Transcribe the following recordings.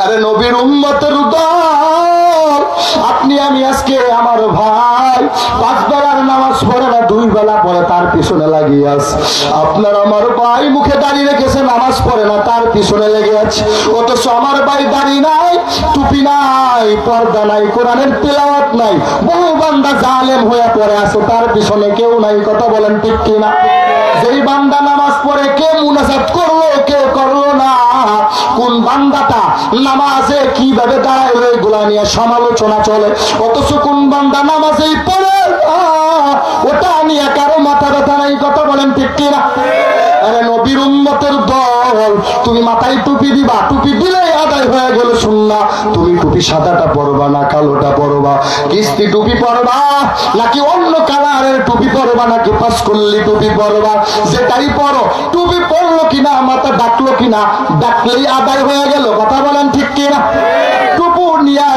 আরে নবীর উম্মতের দল, আপনি আমি আজকে আমার ভাই 5 বেলার নামাজ পড়ে না, 2 বেলা পড়ে তার পিছনে লাগিয়ে আছে। আপনার আমার ভাই মুখে দাঁড়িয়ে রেখেছে, নামাজ পড়ে না, তার পিছনে লেগে আছে। অথচ আমার ভাই দাড়ি নাই, টুপি নাই, পর্দা নাই, কোরআনের তিলাওয়াত নাই, বহু বান্দা জালেম হয়ে পড়ে আছে, তার পিছনে কেউ নাই। কথা বলেন ঠিক কিনা? যেই বান্দা নামাজ পড়ে কে মুনাজাত করলো, কে করলো না, কোন বান্দাটা নামাজে কিভাবে দাঁড়ায়, ওইগুলা নিয়ে সমালোচনা চলে। অথচ কোন বান্দা নামাজেই পড়ে ওটা নিয়ে কারো মাথা ব্যথা নাই। কথা বলেন ঠিক কিনা? আরে নবীর উম্মতের দল, তুমি মাথায় টুপি দিবা, টুপি দিলেই আদায় হয়ে গেল সুন্নাহ। তুমি টুপি সাদাটা পরবা না কালোটা পরবা, কিস্তি টুপি পরবা নাকি অন্য কালারের টুপি পরবা, নাকি পাঁচকল্লি টুপি পরবা, যেটাই পরো, টুপি পরলো কিনা, মাথা ডাকলো কিনা, ডাকলেই আদায় হয়ে গেল। কথা বলেন ঠিক কিনা?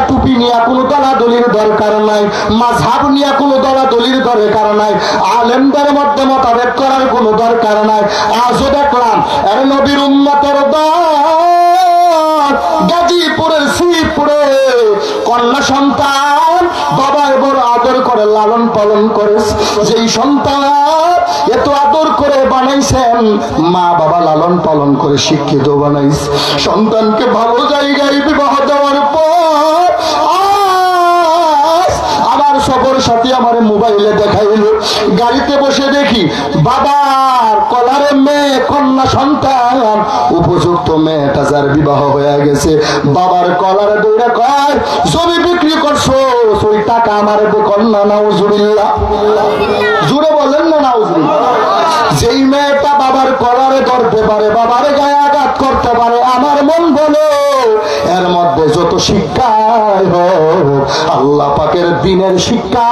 টুপি নিয়ে কোনো দলাদলির দরকার নাই, মাযহাব নিয়ে কোনো দলাদলির দরকার নাই, আলেমদের মধ্যে মতভেদ করার কোনো দরকার নাই। আজও দেখলাম আরে নবীর উম্মতের দল গাজীপুরের শ্রীপুরে কন্যা সন্তান বাবার বড় আদর করে লালন পালন করে, যেই সন্তান এত আদর করে বানাইছেন, মা বাবা লালন পালন করে শিক্ষিত বানাইছে, সন্তানকে ভালো জায়গায় বিবাহ দেওয়ার পর আমার সফর সাথী আমার মোবাইলে দেখাইল, গাড়িতে বসে দেখি বাবার কলারে মেয়ে, কন্যা সন্তান, উপযুক্ত মেয়েটা যার বিবাহ হয়ে গেছে, বাবার কলারে দৌড়ে কয় জমি বিক্রি করছো, ওই টাকা আমার কন্যা। নাউজুবিল্লাহ, জুড়ে বলেন না নাউজুবিল্লাহ। যেই মেয়েটা বাবার কলারে ধরতে পারে, বাবার গায়ে আঘাত করতে পারে, আমার মন বলো এর মধ্যে যত শিক্ষাই হোক, আল্লাহ পাকের দ্বীনের শিক্ষা,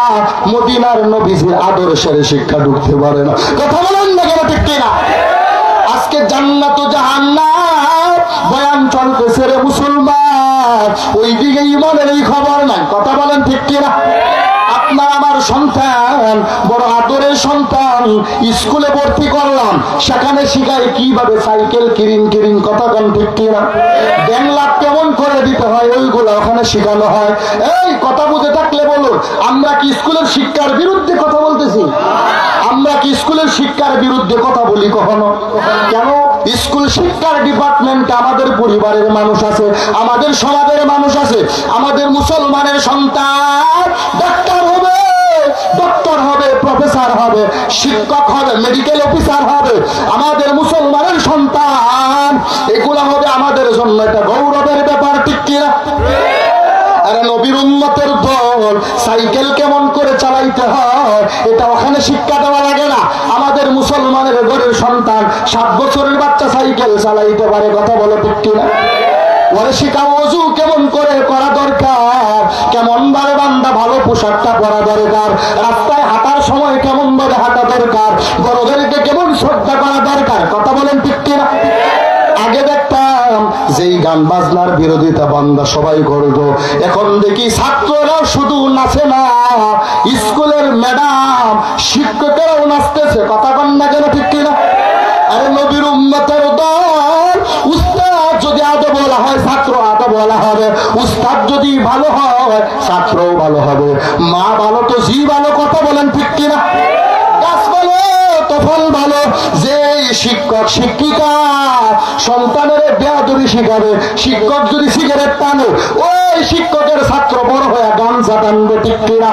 মদিনার নবীজির আদর্শের শিক্ষা ঢুকতে পারে না। কথা বলেন না কেন ঠিক কিনা? আজকে জান্নাত ও জাহান্নাম বয়ান চলতেছে রে মুসলমান, ওইদিকে ইমানের এই খবর নাই। কথা বলেন ঠিক কিনা? আপনার আমার সন্তান বড় আদরের সন্তান, স্কুলে ভর্তি করলাম, সেখানে শিখাই কিভাবে সাইকেল কিরিং কিরিং, কথা কন ঠিক কিনা? ব্যাংলাপ কেমন করে দিতে হয় ওইগুলো ওখানে শেখানো হয়। এই কথা বুঝে থাকলে বলুন, আমরা কি স্কুলের শিক্ষার বিরুদ্ধে কথা বলতেছি? আমরা কি স্কুলের শিক্ষার বিরুদ্ধে কথা বলি কখনো? কেন? স্কুল শিক্ষার ডিপার্টমেন্টে আমাদের পরিবারের মানুষ আছে, আমাদের সমাজের মানুষ আছে, আমাদের মুসলমানের সন্তান ডাক্তার হবে, ডক্টর হবে, প্রফেসর হবে, শিক্ষক হবে, মেডিকেল অফিসার হবে, আমাদের মুসলমানের সন্তান, এগুলা হবে আমাদের জন্য এটা গৌরবের ব্যাপার, ঠিক কিনা? আরে নবীর উম্মতের দল সাইকেল কেমন করে চালাইতে হয় এটা ওখানে শিক্ষা দেওয়া লাগে না। আমাদের মুসলমানের ঘরের সন্তান 7 বছরের বাচ্চা সাইকেল চালাইতে পারে। কথা বলো ঠিক কিনা? ওরে শিখাও ওযু কেমন করে করা দরকার, কেমন ভাবে বান্দা ভালো পোশাকটা পরা দরকার, রাস্তায় হাঁটার সময় কেমন ভাবে হাঁটা দরকার, বড়দেরকে কেমন শ্রদ্ধা করা দরকার। কথা বলেন ঠিক কিনা? আগে দেখতাম যেই গান বাজনার বিরোধিতা বান্দা সবাই করতো, এখন দেখি ছাত্ররা শুধু নাচে না, স্কুলের ম্যাডাম শিক্ষকেরাও নাচতেছে। কথা কন না কেন ঠিক কিনা? আরে নবীর উম্মতের দল, উস্তাদ যদি আদব বলা হয় ছাত্র আদব বলা হবে, উস্তাদ যদি ভালো হয় ছাত্রও ভালো হবে, মা ভালো তো জি ভালো। কথা বলেন ঠিক কিনা? গাছ ভালো তো ফল ভালো। যে শিক্ষক শিক্ষিকা সন্তানের বেয়াদবি শিখাবে, শিক্ষক যদি সিগারেট টানে ওই শিক্ষকের ছাত্র বড় হয়ে গামছা টানবে, ঠিক কিনা?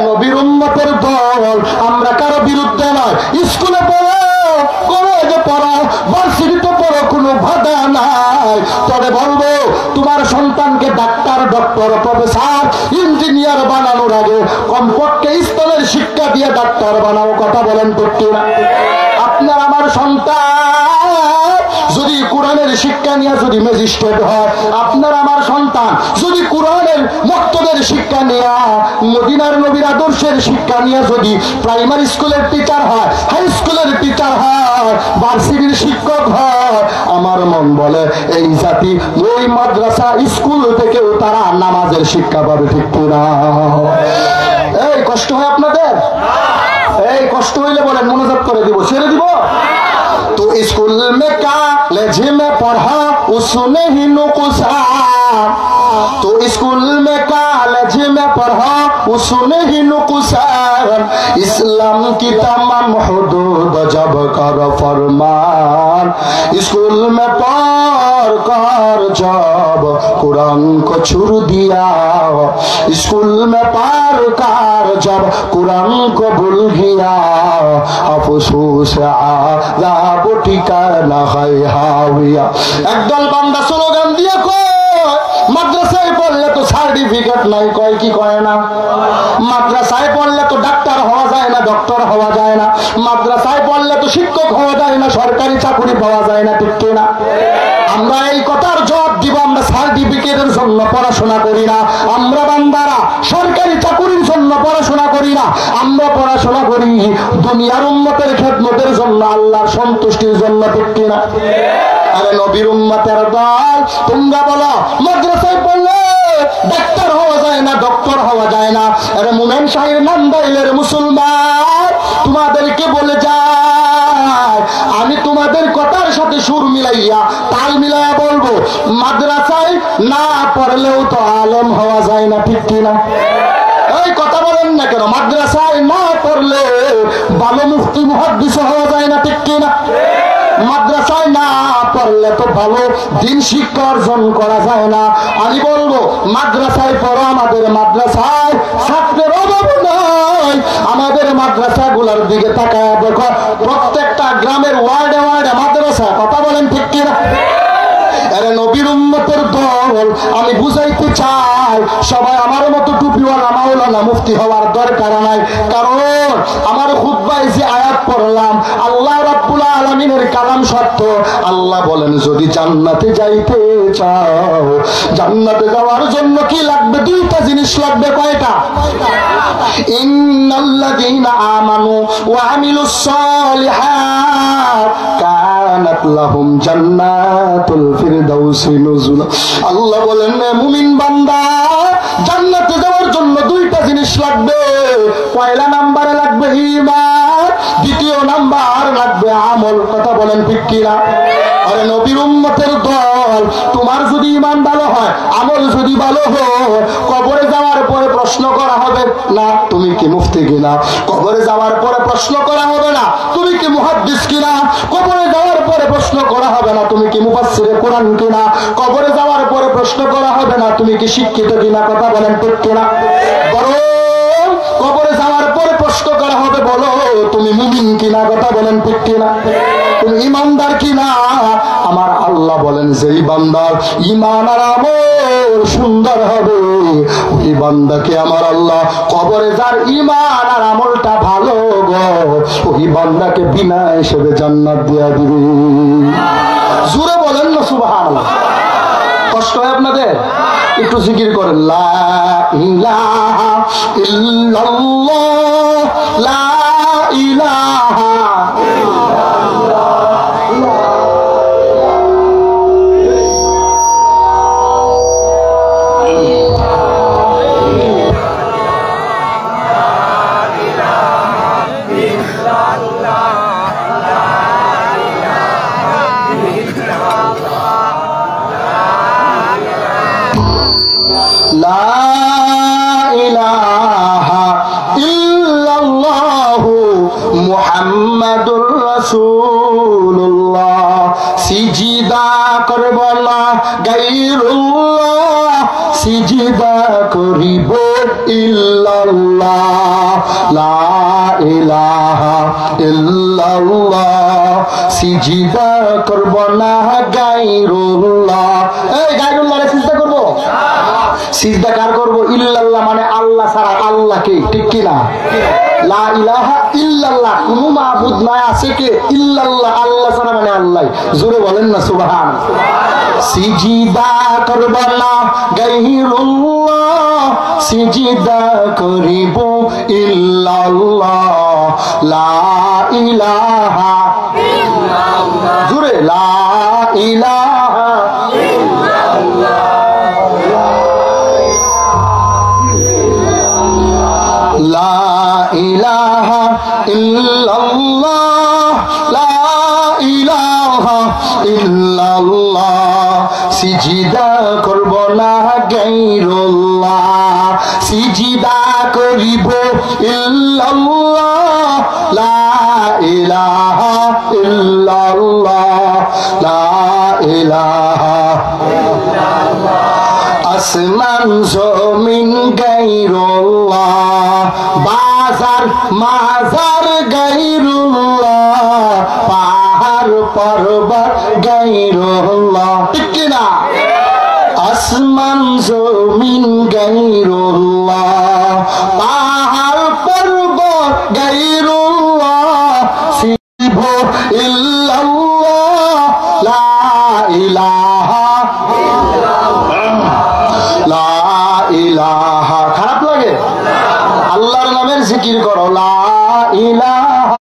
নবীর উম্মতের দল আমরা কারো বিরুদ্ধে নয়, স্কুলে পড়ো, কলেজে পড়ো, ভার্সিটিতে পড়ো, কোনো বাধা নাই। তবে বলবো তোমার সন্তানকে ডাক্তার, ডক্টর, প্রফেসর, ইঞ্জিনিয়ার বানানোর আগে কমপক্ষে ইসলামের শিক্ষা দিয়ে ডাক্তার বানাও। কথা বলেন ঠিক কিনা? আপনার আমার সন্তান যদি কোরআনের শিক্ষা নিয়ে যদি ম্যাজিস্ট্রেট হয়, আপনার আমার সন্তান যদি কোরআনের মক্তবের শিক্ষা নিয়ে, মদিনার নবীর আদর্শের শিক্ষা নিয়ে যদি প্রাইমারি স্কুলের টিচার হয়, হাই স্কুলের টিচার হয়, ভার্সিটির শিক্ষক হয়, আমার মন বলে এই জাতি ওই মাদ্রাসা স্কুল থেকেও তারা নামাজের শিক্ষা পাবে, ঠিক কিনা? এই কষ্ট হয় আপনাদের? এই কষ্ট হইলে বলেন, মনোযোগ করে দিব, ছেড়ে দিব। तो स्कूल में कॉलेज में पढ़ा उसने ही नुकसान हुस्न ही नुकसान इस्लाम की तमाम हुदूद जब कर फरमान स्कूल में पढ़ कर जब कुरान को छोड़ दिया स्कूल में पढ़ कर जब कुरान को भूल गया अफसोस आज़ाब ठिकाना है हाविया एकदल बंदा स्लोगान दिया को মাদ্রাসায় পড়লে তো সার্টিফিকেট নাই কয় কি কয় না মাদ্রাসায় পড়লে তো ডাক্তার হওয়া যায় না ডক্টর হওয়া যায় না মাদ্রাসায় পড়লে তো শিক্ষক হওয়া যায় না সরকারি চাকরি পাওয়া যায় না ঠিক না আমরা এই কথার জবাব দিব আমরা সার্টিফিকেটের জন্য পড়াশোনা করি না আমরা বান্দারা সরকারি চাকরির জন্য পড়াশোনা করি না আমরা পড়াশোনা করি দুনিয়ার উম্মতের খেদমতের জন্য আল্লাহর সন্তুষ্টির জন্য ঠিক না আরে নবীর উম্মতের দল তোমরা বলো মাদ্রাসায় পড়লে ডাক্তার হওয়া যায় না ডক্টর হওয়া যায় না আরে মুমিন শাহের নাম দাইলের মুসলমান তোমাদেরকে বলে যায় আমি তোমাদের কথার সাথে সুর মিলাইয়া তাল মিলাইয়া বলবো মাদ্রাসায় না পড়লেও তো আলেম হওয়া যায় না ঠিক কিনা এই কথা বলেন না কেন মাদ্রাসায় না পড়লে ভালো মুফতি মুহাদ্দিস হওয়া যায় না ঠিক কিনা মাদ্রাসায় না পড়লে তো ভালো দিন শিক্ষা অর্জন করা যায় না আমি বলবো মাদ্রাসায় পড়ো আমাদের মাদ্রাসায় ছাত্রের অভাব নাই আমাদের মাদ্রাসাগুলোর দিকে তাকায় দেখো প্রত্যেকটা গ্রামের ওয়ার্ডে ওয়ার্ডে মাদ্রাসা কথা বলেন ঠিক কিনা আরে নবীর উম্মতের দল আমি বুঝাইতে চাই সবাই আমার মতো টুপিওয়ালা মাওলানা মুফতি হওয়ার দরকার নাই কারণ আমার খুতবায় যে আয়াত পড়লাম আল্লাহ রাব্বুল আলামিনের কালাম সত্য আল্লাহ বলেন যদি জান্নাতে যাইতে চাও জান্নাতে যাওয়ার জন্য কি লাগবে দুইটা জিনিস লাগবে কয়টা ইন্নাল্লাযীনা আমানু ওয়া আমিলুস সালিহাত কানাত লাহুম জান্নাতুল ফিরদাউসি নুজুলা আল্লাহ বলেন মুমিন বান্দা জান্নাতে যাওয়ার জন্য দুইটা জিনিস লাগবে পয়লা নম্বরে লাগবে ঈমান দ্বিতীয় নাম্বার লাগবে আমল কথা বলেন ঠিক কিনা আরে নবীর উম্মতের দল তোমার যদি ঈমান ভালো হয় আমল যদি ভালো হয় কবরে যাওয়ার পরে প্রশ্ন করা হবে না তুমি কি মুফতি কিনা কবরে যাওয়ার পরে প্রশ্ন করা হবে না তুমি কি মুহাদ্দিস কিনা কবরে যাওয়ার পরে প্রশ্ন করা হবে না তুমি কি মুফাসসিরে কোরআন কিনা কবরে যাওয়ার পরে প্রশ্ন করা হবে না তুমি কি শিক্ষিত কিনা কথা বলেন ঠিক কিনা বরং কবরে যাওয়ার পরে প্রশ্ন করা হবে বলো তুমি মুমিন কিনা কথা বলেন ঠিক কিনা তুমি ইমানদার কিনা আমার আল্লাহ বলেন যেই বান্দার ঈমান আর আমল সুন্দর হবে ওই বান্দাকে আমার আল্লাহ কবরে যার ঈমান আর আমলটা ভালো গো ওই বান্দাকে বিনা হিসেবে জান্নাত দিয়া দিবে জোরে বলেন না সুবহানাল্লাহ কষ্ট হয় আপনাদের একটু জিকির করেন লা ইলাহা ইল্লাল্লাহ লা ইলাহা মুহাম্মাদুর রাসূলুল্লাহ সিজদা করব না গায়রুল্লাহ সিজদা করিব ইল্লাল্লাহ লা ইলাহা ইল্লাল্লাহ সিজদা করব না গায়রুল্লাহ এই গায়রুল্লাহরে সিজদা করব সিজদা কার করব ইল্লাল্লাহ মানে আল্লাহ ছাড়া আল্লাহকে ঠিক কি না লা ইলাহা ইল্লাল্লাহ কোনো মাবুদ নাই আছে কে ইল্লাল্লাহ আল্লাহ ছাড়া মানে আল্লাহ জোরে বলেন না সুবহানাল্লাহ সিজদা করব না গায়রুল্লাহ সিজদা করিব ইল্লাল্লাহ লা ইলাহা ইল্লাল্লাহ জোরে লা ইলাহা ইল্লাল্লাহ লা ইলাহা ইল্লাল্লাহ লা ইলাহা ইল্লাল্লাহ সিজদা করব না গায়রুল্লাহ সিজদা করিব ইল্লাল্লাহ লা ইলাহা ইল্লাল্লাহ লা ইলাহা আসমান জমিন গায়রুল্লাহ বাজার মাজার গায়রুল্লাহ পাহাড় পর্বত গায়রুল্লাহ ঠিক কি না আসমান জমিন গায়রুল্লাহ পাহাড় পর্বত গায়রুল্লাহ সিব ইল্লাল্লাহ লা ইলাহা লা ইলাহা খারাপ লাগে আল্লাহর নামের জিকির করো লা ইলাহা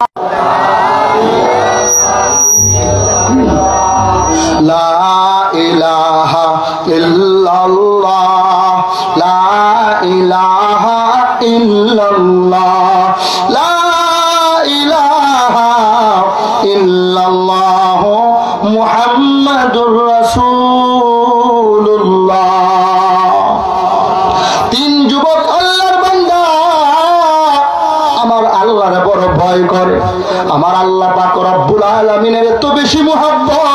লা ইলাহা ইল্লাল্লাহ লা ইলাহা ইল্লাল্লাহ লা ইলাহা ইল্লাল্লাহ মুহাম্মাদুর রাসূলুল্লাহ। তিন যুবক আল্লাহর বান্দা আমার আল্লাহর বড় ভয় করে, আমার আল্লাহ পাক রব্বুল আলামিনের এত বেশি মুহাব্বত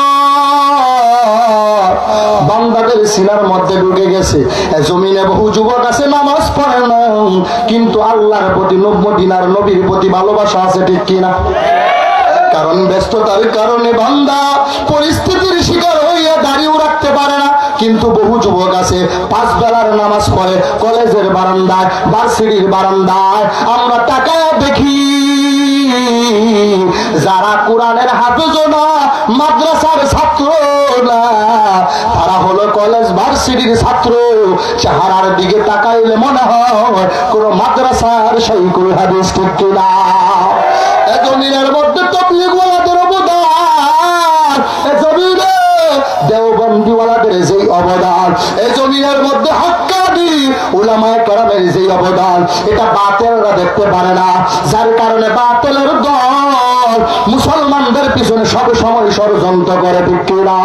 বান্দাদের সিনার মধ্যে ঢুকে গেছে। জমিনে বহু যুবক আছে নামাজ পড়ে না, কিন্তু আল্লাহর প্রতি মদিনার নবীর প্রতি ভালোবাসা আছে ঠিক কিনা? কারণ ব্যস্ততার কারণে বান্দা পরিস্থিতির শিকার হইয়া দাঁড়িয়েও রাখতে পারে না, কিন্তু বহু যুবক আছে 5 বেলার নামাজ পড়ে কলেজের বারান্দায় ভার্সিটির বারান্দায়। আমরা তাকায় দেখি যারা কোরআনের হাফেজ না, মাদ্রাসার ছাত্র না, তারা হলো কলেজ ভার্সিটির ছাত্র। চেহারার দিকে তাকাইলে মনে হয় কোন মাদ্রাসার শাইখুল হাদিস ঠিক কিনা? জমিনের মধ্যে তবলিগওয়ালাদের অবদান, জমিনে দেওবন্দিওয়ালাদের যেই অবদান, এই জমিনের মধ্যে হক্কানি উলামায়ে কেরামের যেই অবদান, এটা বাতিলরা দেখতে পারে না। যার কারণে বাতিলের দল মুসলমানদের পিছনে সব সময় ষড়যন্ত্র করে ঠিক কিনা?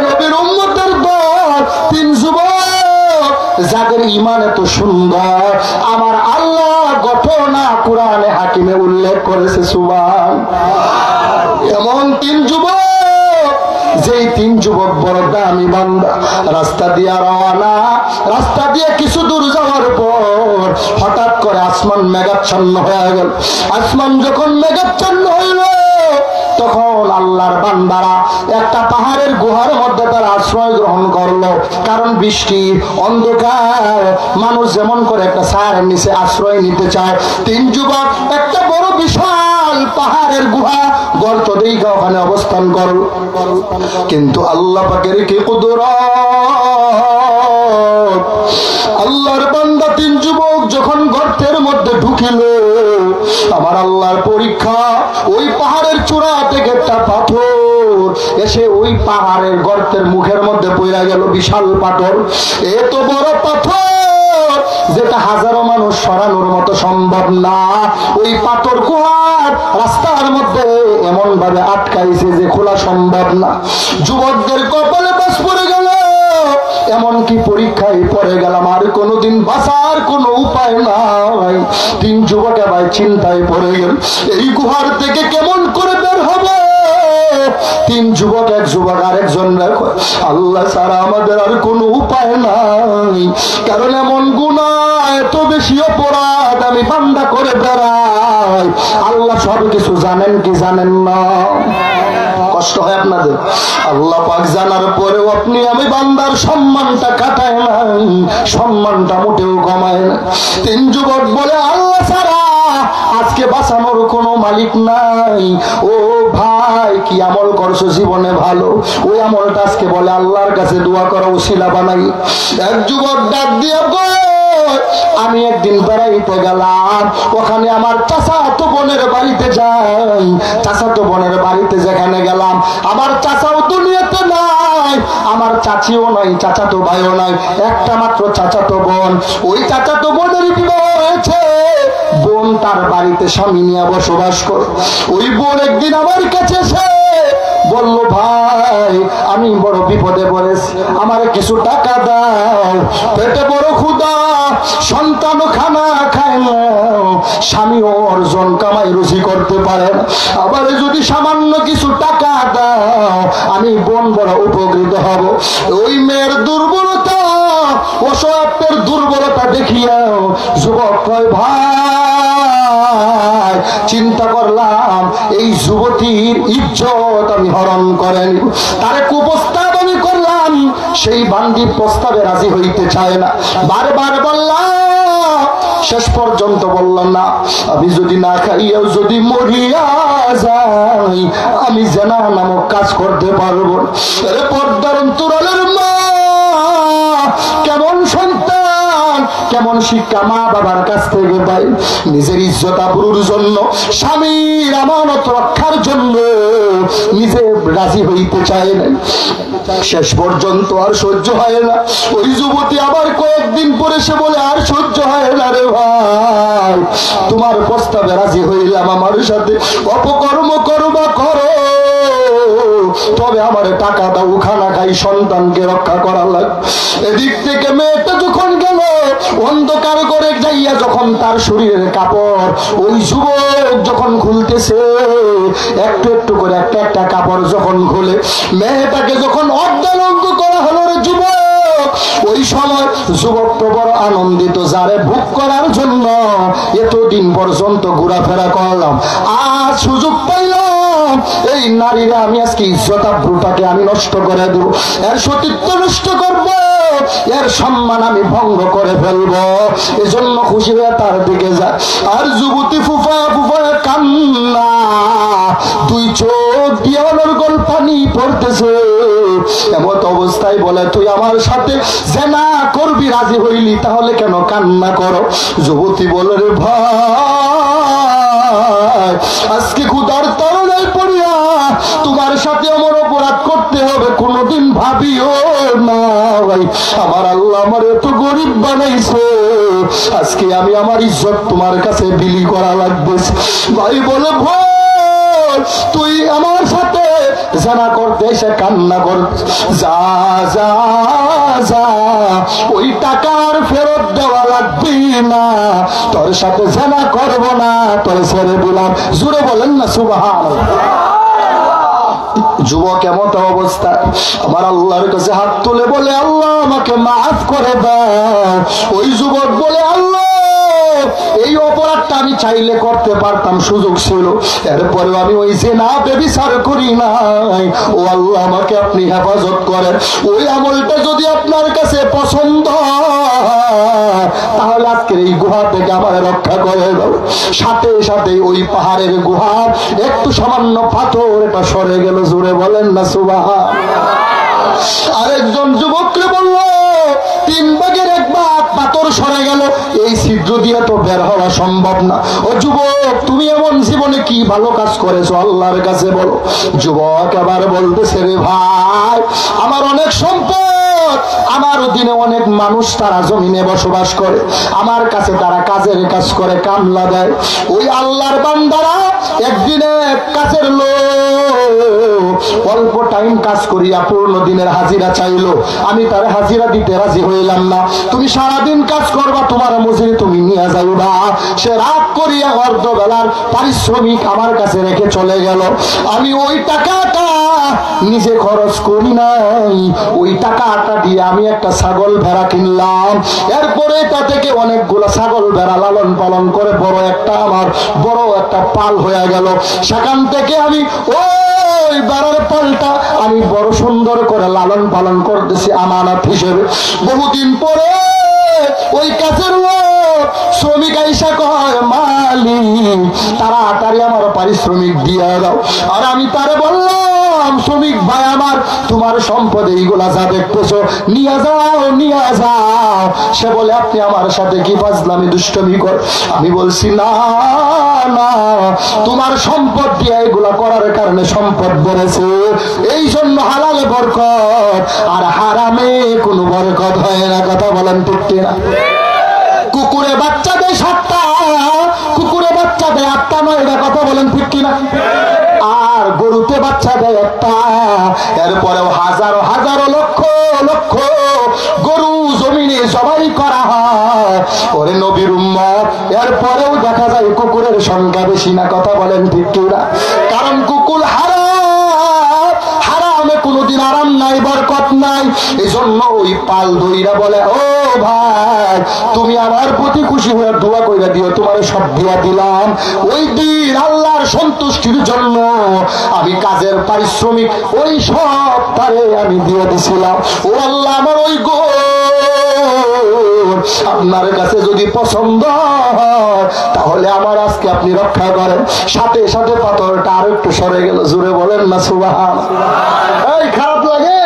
নবীর উম্মতের দল 3 যুবক যাদের ঈমান এত সুন্দর, আমার আল্লাহ ঘটনা কোরআনে হাকিমে উল্লেখ করেছে সুবহান। এমন 3 যুবক, যেই 3 যুবক বড় দামি বান্দা, রাস্তা দিয়ে রওনা, রাস্তা দিয়ে কিছু দূর যাওয়ার পর হঠাৎ করে আসমান মেঘাচ্ছন্ন হয়ে গেল। আসমান যখন মেঘাচ্ছন্ন হইল, তখন আল্লাহর বান্দারা একটা পাহাড়ের গুহার মধ্যে তারা আশ্রয় গ্রহণ করলো। কারণ বৃষ্টি অন্ধকার, মানুষ যেমন করে একটা ছায়ার নিচে আশ্রয় নিতে চায়, 3 যুবক একটা বড় বিশাল পাহাড়ের গুহা গর্ত দিয়ে ওখানে অবস্থান করল। কিন্তু আল্লাহ পাকের কি কুদরত! আল্লাহর বান্দা 3 যুবক যখন গর্তের মধ্যে ঢুকিল, আমার আল্লাহর পরীক্ষা, ওই পাহাড়ের চূড়া থেকে একটা পাথর এসে ওই পাহাড়ের গর্তের মুখের মধ্যে পড়ে গেল। বিশাল পাথর, এত বড় পাথর যেটা হাজারো মানুষ সরানোর মতো সম্ভব না। ওই পাথর গুহার রাস্তার মধ্যে এমন ভাবে আটকাইছে যে খোলা সম্ভব না। যুবকদের কপালে বাস পড়ে গেল, এমনকি পরীক্ষায় পড়ে গেলাম, আর কোনোদিন বাঁচার কোনো উপায় নাই। 3 যুবকে ভাই চিন্তায় পড়ে গেল, এই গুহার থেকে কেমন করে বের হবে? 3 যুবক, এক যুবক আরেকজন দেখো, আল্লাহ ছাড়া আমাদের আর কোনো উপায় নাই। কারণ এমন গুনাহ, এত বেশি অপরাধ আমি বান্দা করে বেড়াই। আল্লাহ সব কিছু জানেন কি জানেন না? কষ্ট হয় আপনাদের? আল্লাহ পাক জানার পরেও আপনি আমি বান্দার সম্মানটা কাটায় না, সম্মানটা মোটেও কমায় না। 3 যুবক বলে, আল্লাহ ছাড়া আজকে বাঁচানোর কোনো মালিক নাই। ও ভাই, কি আমল করছো জীবনে ভালো, ওই আমলটা আজকে বলে আল্লাহর কাছে দোয়া করা ওসিলা বানাই। এক যুবক ডাক দিয়ে বলে, আমি একদিন বেড়াইতে গেলাম, ওখানে আমার চাচাতো বোনের বাড়িতে যাই। চাচাতো বোনের বাড়িতে যেখানে গেলাম, আমার চাচাও দুনিয়াতে নাই, আমার চাচিও নাই, চাচাতো ভাইও নাই, একটা মাত্র চাচাতো বোন। ওই চাচাতো বোনের বিবাহ হয়েছে, বোন তার বাড়িতে স্বামী নিয়ে বসবাস করে। ওই বোন একদিন আমার কাছে এসে বলল, ভাই আমি বড় বিপদে পড়েছি, আমার কিছু টাকা দাও, পেটে বড় ক্ষুধা, সন্তানও খানা খায় না, স্বামীও অর্জন কামাই রুজি করতে পারে না, আবার যদি সামান্য কিছু টাকা দাও আমি বোন বড় উপকৃত হব। ওই মেয়ের দুর্বলতা, অসহায়ের দুর্বলতা দেখিয়া যুবক কয় ভাই চিন্তা করলাম এই যুবতীর ইজ্জত আমি হরণ করেন, তারে কুপ্রস্তাব আমি করলাম, সেই বান্দির প্রস্তাবে রাজি হইতে চায় না। বারবার বললাম, শেষ পর্যন্ত বললাম না আমি যদি না খাইয়াও যদি মরিয়া যাই আমি জেনা নামক কাজ করতে পারবো। পর্দার অন্তরালের মা, কেমন সন্তান, কেমন শিক্ষা মা বাবার কাছ থেকে পাই, নিজের ইজ্জত আবরুর জন্য, স্বামীর আমানত রক্ষার জন্য নিজে রাজি হইতে চায় না। শেষ পর্যন্ত আর সহ্য হয় না, ওই যুবতী আবার কয়েকদিন পরে সে বলে আর সহ্য হয় না রে ভাই, তোমার প্রস্তাবে রাজি হইলাম, আমার সাথে অপকর্ম করবা করো, তবে আমার টাকা দাও, খানা খাই, সন্তানকে রক্ষা করা লাগবে। এদিক থেকে মেয়েটা যখন গেল, অন্ধকার করে যাইয়া যখন তার শরীরের কাপড় ওই যুবক যখন খুলতেছে, একটু একটু করে একটা একটা কাপড় যখন খুলে মেয়েটাকে যখন অর্ধাঙ্গ করা হলো রে যুবক, ওই সময় যুবক তো বড় আনন্দিত, যারে ভোগ করার জন্য এতদিন পর্যন্ত ঘোরাফেরা করলাম, আজ সুযোগ পাইলাম এই নারীরা আমি আজকে ইজ্জত আবরুটাকে আমি নষ্ট করে দেব, এর সতীত্ব নষ্ট করব, এর সম্মান আমি ভঙ্গ করে ফেলবো। এজন্য খুশি হয়ে তার দিকে যায়, আর যুবতী ফুফায়া ফুফায়া কান্না, দুই চোখ দিয়ে অনর্গল পানি পড়তেছে। এমত অবস্থায় বলে তুই আমার সাথে জেনা করবি, রাজি হইলি, তাহলে কেন কান্না করো? যুবতী বলে রে ভাই আজকে ক্ষুধার তাড়নায় পড়িয়া তোমার সাথে আমার অপরাধ করতে হবে কোনদিন ভাবিও না ভাই, আমার আল্লাহ আমার এত গরিব বানাইছে, আজকে আমি আমার ইজ্জত তোমার কাছে বিলি করা লাগবে। ভাই বলে ভাই তুই আমার সাথে জানা করতে এসে কান্না কর, যা যা যা, ওই টাকার ফেরত দেওয়া লাগবে না, তোর সাথে জানা করবো না, তোর ছেড়ে দিলাম। জুড়ে বলেন না সুবহানাল্লাহ। যুবক এমন অবস্থা আমার আল্লাহর কাছে হাত তুলে বলে আল্লাহ আমাকে মাফ করে দাও। ওই যুবক বলে আল্লাহ এই অপরাধটা আমি চাইলে করতে পারতাম, সুযোগ ছিল, এরপরেও আমি ওই জেনা ব্যভিচার করি নাই, ও আল্লাহ আমাকে আপনি হেফাজত করেন। ওই আমলটা যদি আপনার কাছে পছন্দ তাহলে আজকের এই গুহা থেকে আমার রক্ষা করে দাও। সাথে সাথে ওই পাহাড়ের গুহার একটু সামান্য পাথর এটা সরে গেল। জোরে বলেন না সুবহানাল্লাহ। আরেকজন যুবককে বলল 3 ভাগের 1 ভাগ পাথর সরে গেল, এই ছিদ্র দিয়ে তো বের হওয়া সম্ভব না। ও যুবক তুমি এমন জীবনে কি ভালো কাজ করেছো আল্লাহর কাছে বলো। যুবক আবার বলতেছে রে ভাই আমার অনেক সম্পদ, আমার অধীনে অনেক মানুষ তারা জমিনে বসবাস করে, আমার কাছে তারা কাজের কাজ করে, কামলা দেয়। ওই আল্লাহর বান্দারা একদিনে কাজের লোক অল্প টাইম কাজ করিয়া পূর্ণ দিনের হাজিরা চাইলো, আমি তার হাজিরা দিতে রাজি হইলাম না। তুমি সারাদিন কাজ করবা, তোমার মজুরি তুমি নিয়ে যাইবা। সে রাগ করিয়া অর্ধবেলার পারিশ্রমিক আমার কাছে রেখে চলে গেল। আমি ওই টাকাটা নিজে খরচ করি নাই, ওই টাকাটা দিয়ে আমি একটা ছাগল ভেড়া কিনলাম। এরপরে তা থেকে অনেকগুলো ছাগল ভেড়া লালন পালন করে বড় একটা পাল হয়ে গেল। সেখান থেকে আমি ওই বেড়ার পালটা আমি বড় সুন্দর করে লালন পালন করতেছি আমানত হিসেবে। বহুদিন পরে ওই কাজের লোক শ্রমিক আইসা কয় মালিক তাড়াতাড়ি আমার পারিশ্রমিক দিয়ে দাও। আর আমি তারে বললাম শ্রমিক ভাই আমার তোমার সম্পদ এইগুলা যা দেখতেছো নিয়ে যাও নিয়ে যাও। সে বলে আপনি আমার সাথে কি ফাজলামি দুষ্টমি কর? আমি বলছি না না, তোমার সম্পদ দিয়ে এগুলা করার কারণে সম্পদ বেড়েছে, এই জন্য হালালে বরকত আর হারামে কোনো বরকত হয় না। কথা বলেন ঠিক কিনা? কুকুরে বাচ্চা দেয় 7টা, কুকুরে বাচ্চা দেয় 8টা, 9টা। কথা বলেন ঠিক কিনা? আর গরুতে বাচ্চা দেয় 1টা। এরপরেও হাজারো হাজারো লক্ষ লক্ষ গরু জমিনে জবাই করা হয়, বেশি না, কথা বলেন ঠিক কিনা? কারণ কুকুল হারামে কোনোদিন আরাম নাই, বরকত নাই। এই জন্য ওই পাল দইরা বলে, ও ভাই তুমি আমার প্রতি খুশি হয়ে দোয়া কইরা দিও, তোমার সব দিয়া দিলাম। ওই দিন আল্লাহর সন্তুষ্টির জন্য আমি কাজের পারিশ্রমিক ওই সব তারে আমি দিয়ে দিছিলাম। ও আল্লাহ, আমার ওই গো আপনার কাছে যদি পছন্দ হয় তাহলে আমার আজকে আপনি রক্ষা করেন। সাথে সাথে পাথরটা আর একটু সরে গেল। জোরে বলেন না সুবহানাল্লাহ। এই খারাপ লাগে?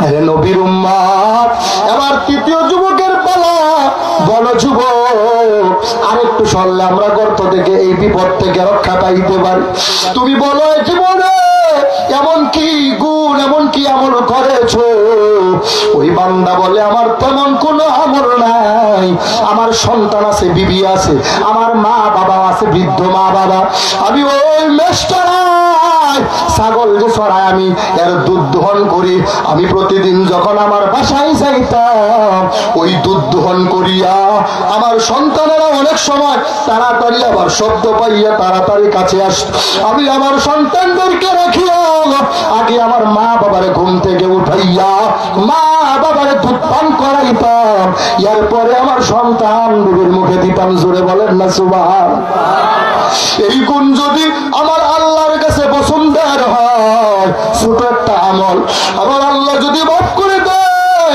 আরে নবীর উম্মত। এবার তৃতীয় যুবকের পালা। বলো যুবক, আরেকটু সরলে আমরা গর্ত থেকে এই বিপদ থেকে রক্ষা পাইতে পারি। তুমি বলো জীবনে এমন কি গুণ, এমন কি আমল করেছো? ওই বান্দা বলে, আমার তেমন কোনো আমল নাই। আমার সন্তান আছে, বিবি আছে, আমার মা বাবা আছে, বৃদ্ধ মা বাবা। আমি ওই মেষ্টারায় ছাগল যে চড়াই আমি এর দুধ দহন করি। আমি প্রতিদিন যখন আমার বাসায় যাইতাম ওই দুধ দহন করিয়া আমার সন্তানেরা অনেক সময় তাড়াতাড়ি আবার শব্দ পাইয়া তাড়াতাড়ি কাছে আসত। আমি আমার সন্তানদেরকে রাখিয়া আগে আমার মা বাবারে ঘুম থেকে উঠাইয়া মা বাবারে দুধ পান করাইতাম, এরপরে আমার সন্তান বিবির মুখে দিতাম। জোরে বলেন না সুবহানাল্লাহ। এই গুণ যদি আমার আল্লাহর কাছে পছন্দের হয়, ছোট একটা আমল আমার আল্লাহ যদি মাফ করে দেয়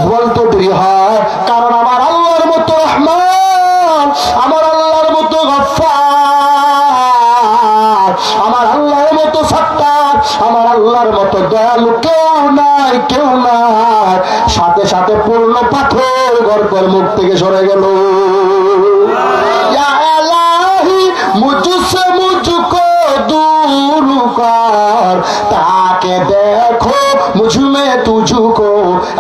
বলতে দেরি হয়। কারণ আমার আল্লাহর মতো রহমান, আমার আল্লাহর মতো গফফার, আমার আল্লাহর মতো সত্তার, আমার আল্লাহর মতো দয়ালু কেউ নাই, কেউ নাই। সাথে সাথে পূর্ণ পাথর গর্বের মুখ থেকে সরে গেল। ইয়া ইলাহি মুঝসে মুঝকো दूर कर, ताके देखो मुझ में तुझको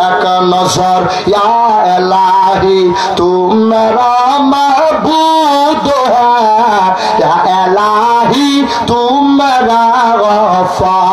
एक नजर। या इलाही तू मेरा महबूब है, या इलाही तू मेरा गफ्फार।